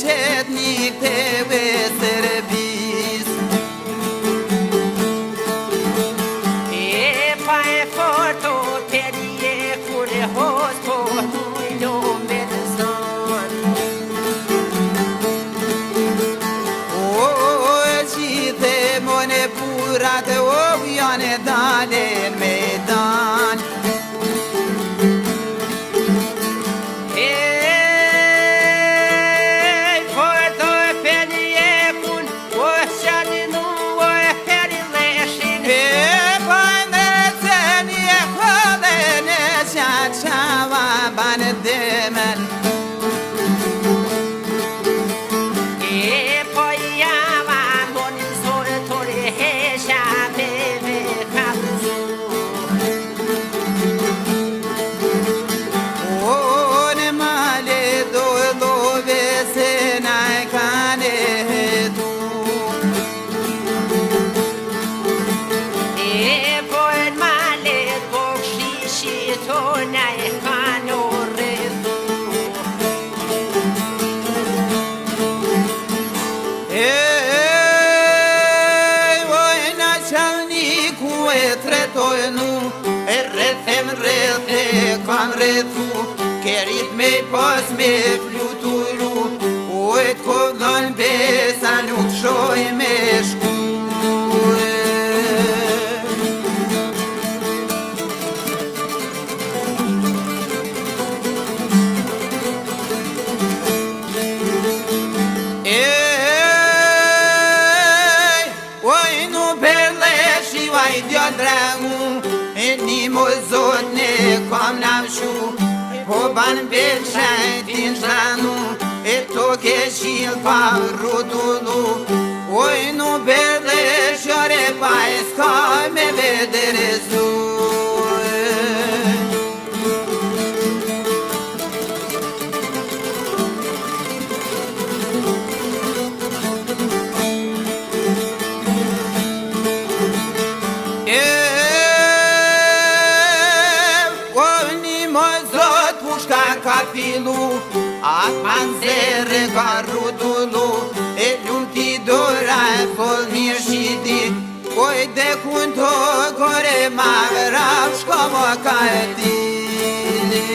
qetnik të Serbis. E pa e forto perje kur hos po hujlo me të zon. O gjithë mone burat o janë dalen me dan. Demen e poi avanti sole tore hesha beve kazu o ne male do vese na kane tu e poi male po shishi tona e kano kam rrethu, kerit me pas me fluturu, ojt kodhon besa nuk shoj me shku. Oj nu perle shivaj djo dragu, e një mozot ne kam navshu, po ban beqajtin shlanu, e to ke shil pa rudulu. Oj nu berde shore pa e s'ka me vederezu. Filu, atmanzere ka rudulu, e lumti dora e fol mirshidi, oj de kunto kore ma vrav shkomo ka e dili.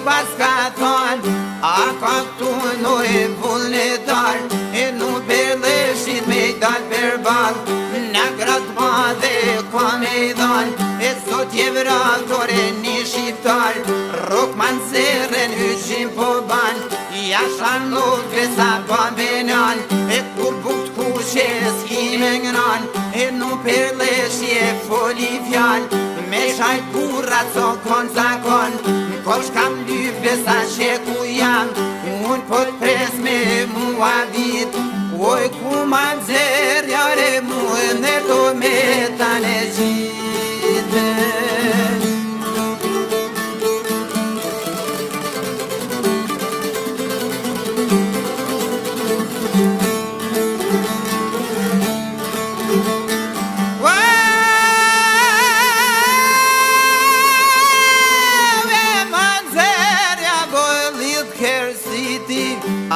Pas ka thon, a ka tu no e vullnetar, e nu berleshit me dal verbal, në gratë madhe ka me dal, e sot je vratore një shqiptar, rok manseren hyqim po ban, jashan nuk vesa pa benan, e kur bukt kushe s'ki me ngran, e nu berleshje foli fjall, me shajt burrat so kon zakon, kosh kam lype sa që ku jam, unë po t'pres me mua vit, oj ku ma nxerjare muë në to me tane gjitë.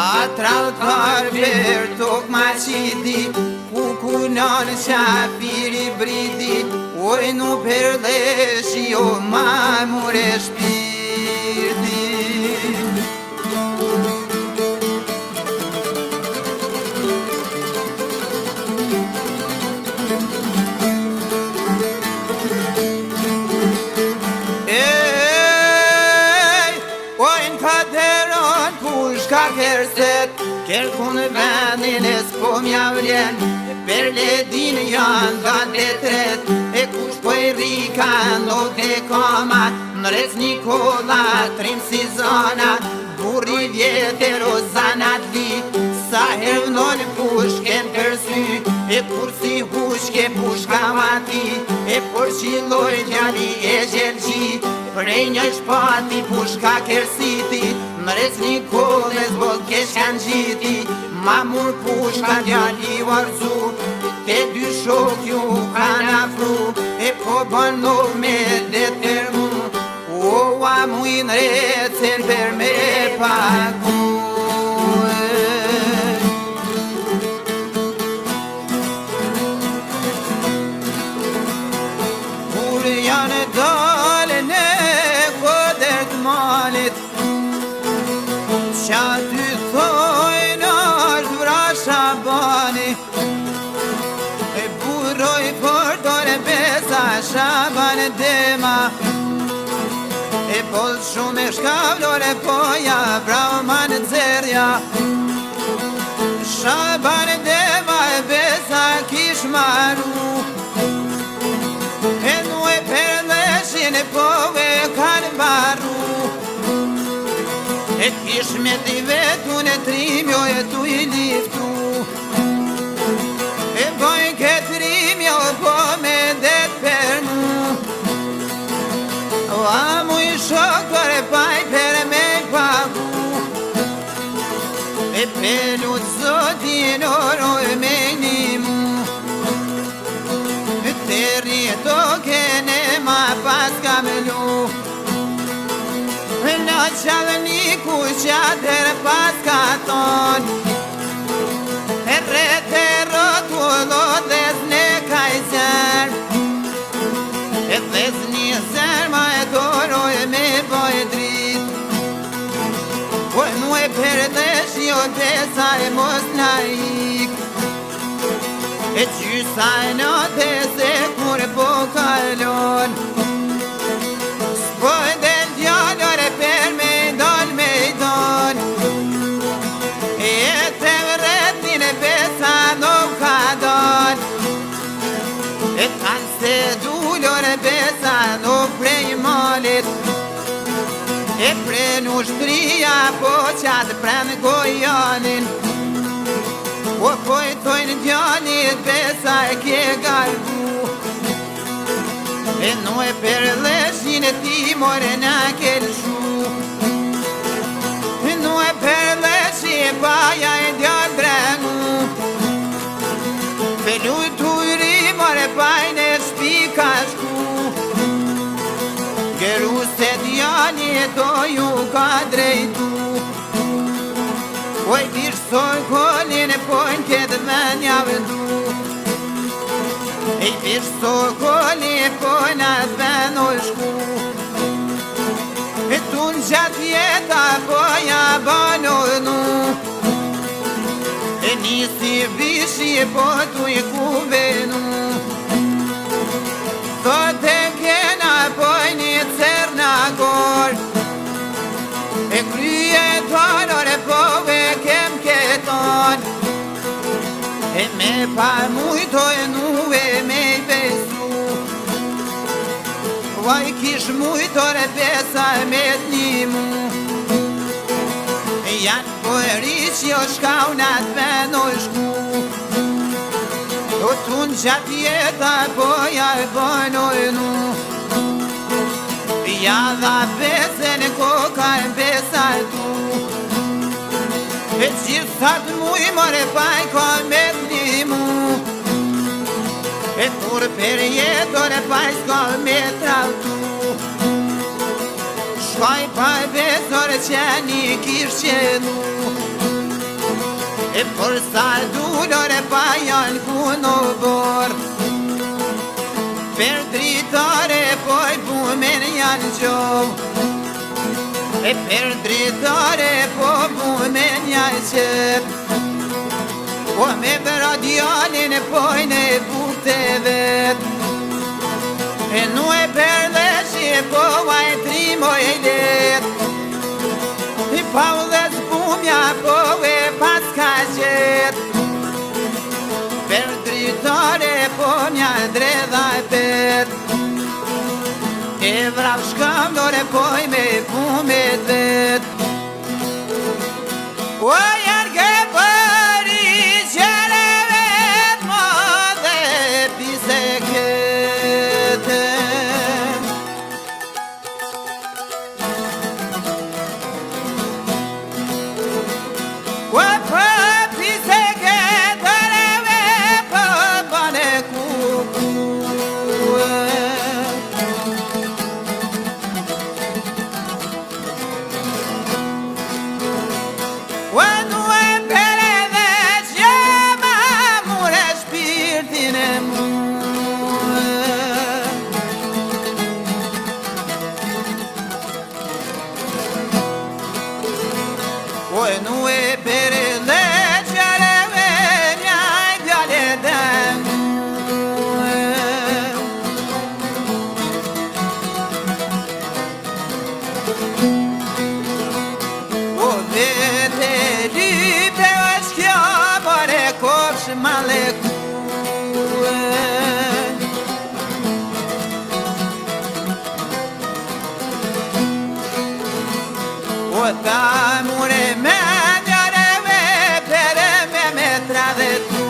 Atraut barber tok ma qiti, ku kunon shafiri briti, oj nu perleshi o ma mure shpirti. Kërkun vendin e s'po mja vlen, per ledin janë dhanë të tret, e kush po i rika ndot e kama, në rec Nikola trim si zona, burri vjetër o zanat li, sa hervnon pushken përsy, e kur si hushke pushka mati, e por qiloj djali e gjelqi, prej një shpati pushka kersiti, mres një kole zbot keshan gjiti, ma mur pushka djali varzu, te dy shok ju kanë afru, e po bëno me letër mu, o a mujnë recen për me pagu. Kur janë dalë në koder të malit, qa ty thojnë është vra Shabani, e buroj përdore besa Shaban dema, e pol shumë e shkavlore poja brahma në dzerja, Shaban dema e besa kish maru, e nu e përleshin e pove kanë baru, e kish me t'i vetu në trimjo e tu i liftu, e bojnë këtë rimjo po me det për mu, o amu i shokër e paj për me pagu, e pelu të zotin oroj me nimu, e të rjeto kene ma pas kamelu, në qavë një kushatër pas ka ton, e rete rotullo dhez në kajzer, e dhez një zer ma e doroj me boj drit, po nu e përdesh jo desa e mos na ik, e gjysa e në dese kur po kalon, s'po del djallore per me dal me don, e te vretnin e besa no ka don, e tan se dullore besa no prej malit, e prenu shtria po qatë pren gojanin, o pojtojnë djallit besa e ke garbu, e nu e përleshin e ti more në kelshu, e nu e përleshi e paja e djall drenu, pelu tu i rimore pajnë e shpika shku, geru se djalli e do ju ka drejtu, oj vishsoj kolin e pojnë këtë venja vëndu, e vishsoj kolin e pojnë atë ven o shku, e tun gjatë jeta poja bano nu, e nisi vishi e po tu i kuvenu, thot e kena pojnë i cerna gor, e krye tonor e pove kem keton, e me pa mujto e nuve me i besu, vaj kish mujtor e besa e me t'nimu, e janë pojriq jo shkaunat ven o shku, o tun gjatë jeta poja e bojnë o e nu, ja dha besen e koka e besa e tu, e gjithat muj more paj ka me t'nimu, e kur per jetor e paj s'ka me trautu, shkaj paj besor e qeni kish qenu, e por sa dullor e paj janë kuno bor, per dritare poi bumen janë gjov, e per dritare po bumen janë qep, po me bëra djallin e pojnë e bukte vet, e nu e përleshi e po vaj trimo e let, e pa u dhe zbumja po e pas ka qet, per dritare po mja dredha e pet, e vrav shkamdore poj me pumet vet, o janë ke përi qere vet mo, ta mure me djareve pere me metra dhe tu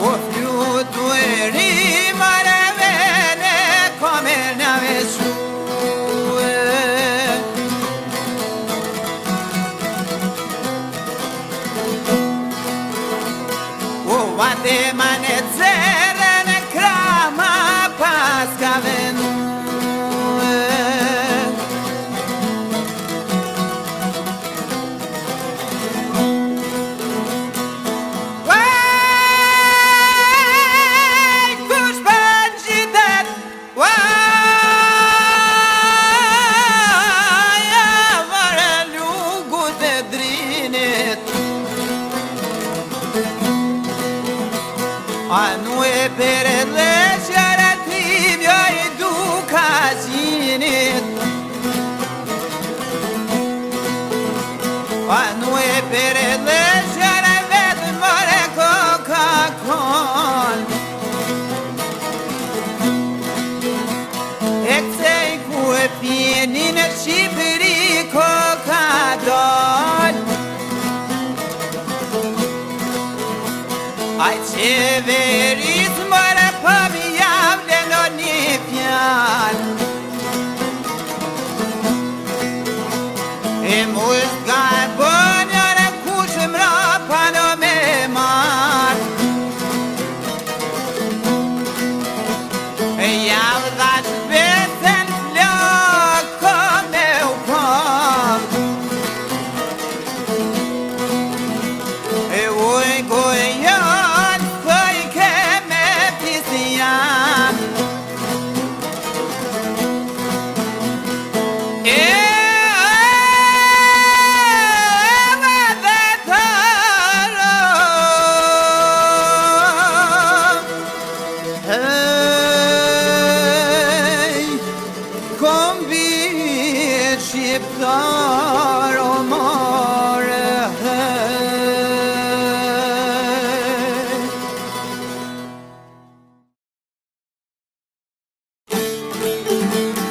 O flutu e rimareve ne komer nave su Vate mane zere në krama pas ka venu Vaj, kush për gjitet Vaj, avare lugut e drinit A nu e pere leqere tibja I duka gjinit A nu e pere leqere vetë mëre Coca-Cola E kësej ku e pjeni në Shqipëri Coca-Cola Ai qeveri